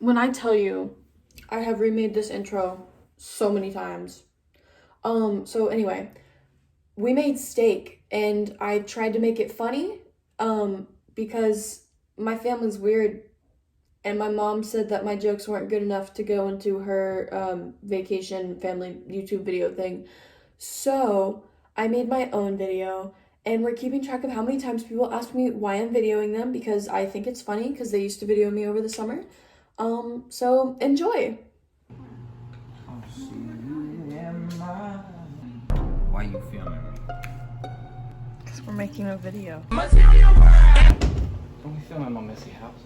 When I tell you, I have remade this intro so many times. So anyway, we made steak and I tried to make it funny, because my family's weird and my mom said that my jokes weren't good enough to go into her vacation family YouTube video thing. So I made my own video and we're keeping track of how many times people ask me why I'm videoing them because I think it's funny because they used to video me over the summer. So enjoy. Why are you filming me? Because we're making a video. Don't be filming my messy house.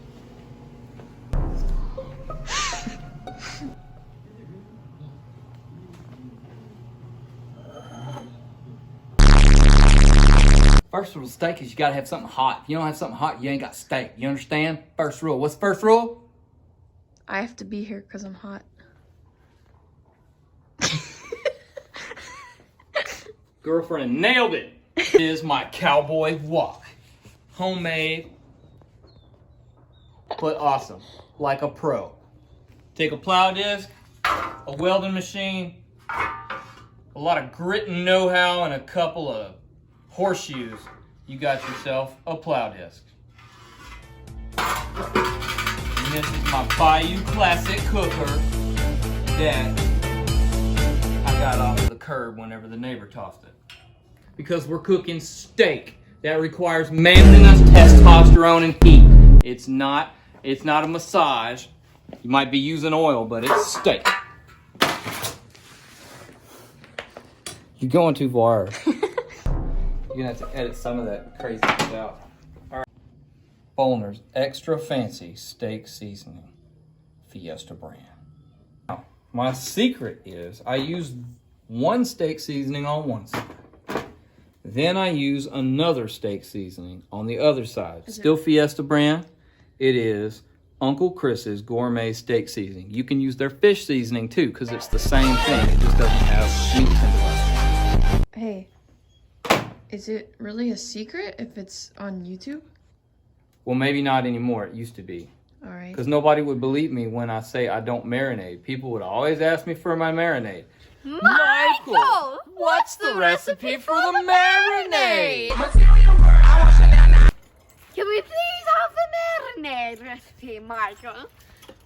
First rule of steak is you gotta have something hot. If you don't have something hot, you ain't got steak. You understand? First rule. What's the first rule? I have to be here because I'm hot. Girlfriend nailed it. It is my Cowboy Wok. Homemade, but awesome. Like a pro. Take a plow disc, a welding machine, a lot of grit and know-how, and a couple of horseshoes. You got yourself a plow disc. And this is my Bayou Classic cooker that I got off the curb whenever the neighbor tossed it. Because we're cooking steak. That requires manliness, testosterone, and heat. It's not a massage. You might be using oil, but it's steak. You're going too far. You're gonna have to edit some of that crazy shit out. All right. Boner's Extra Fancy Steak Seasoning, Fiesta brand. Now, my secret is I use one steak seasoning on one side. Then I use another steak seasoning on the other side. Still Fiesta brand. It is Uncle Chris's Gourmet Steak Seasoning. You can use their fish seasoning too, because it's the same thing. It just doesn't have meat into it. Hey, is it really a secret if it's on YouTube? Well, maybe not anymore. It used to be. All right. Because nobody would believe me when I say I don't marinate. People would always ask me for my marinade. Michael, what's the recipe for the marinade? Can we please have the marinade recipe, Michael?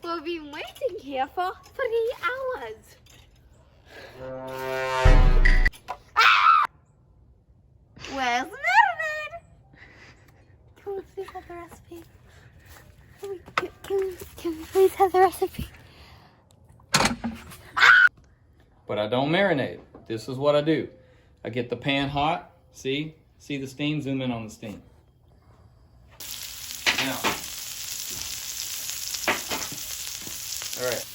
We've been waiting here for 3 hours. Where's the marinade? Can we please have the recipe? Can we please have the recipe? But I don't marinate. This is what I do. I get the pan hot. See the steam? Zoom in on the steam. Now. All right.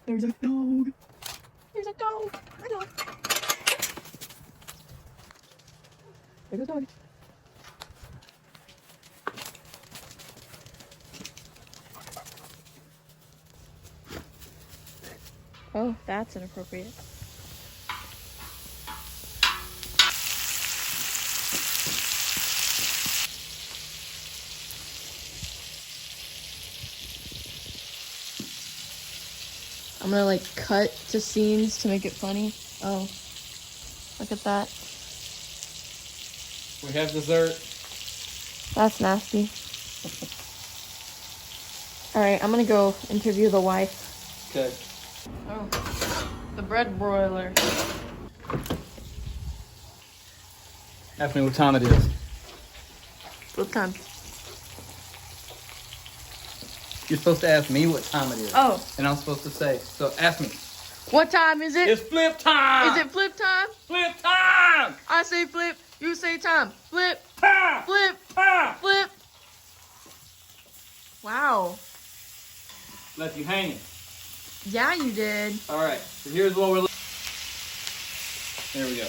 There's a dog. There's a dog. A dog. There's a dog. Oh, that's inappropriate. I'm gonna like cut to scenes to make it funny. Oh, look at that. We have dessert. That's nasty. All right, I'm gonna go interview the wife. Okay. Oh, the bread broiler. Ask me what time it is. What time? You're supposed to ask me what time it is. Oh. And I'm supposed to say, so ask me. What time is it? It's flip time! Is it flip time? Flip time! I say flip, you say time. Flip, Ha! flip, Ha! flip. Wow. Left you hanging. Yeah, you did. All right, so here's what we're looking. There we go.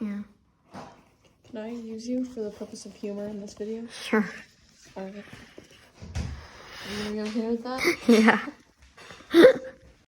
Yeah. Can I use you for the purpose of humor in this video? Sure. Alright. Are you gonna be okay with that? Yeah.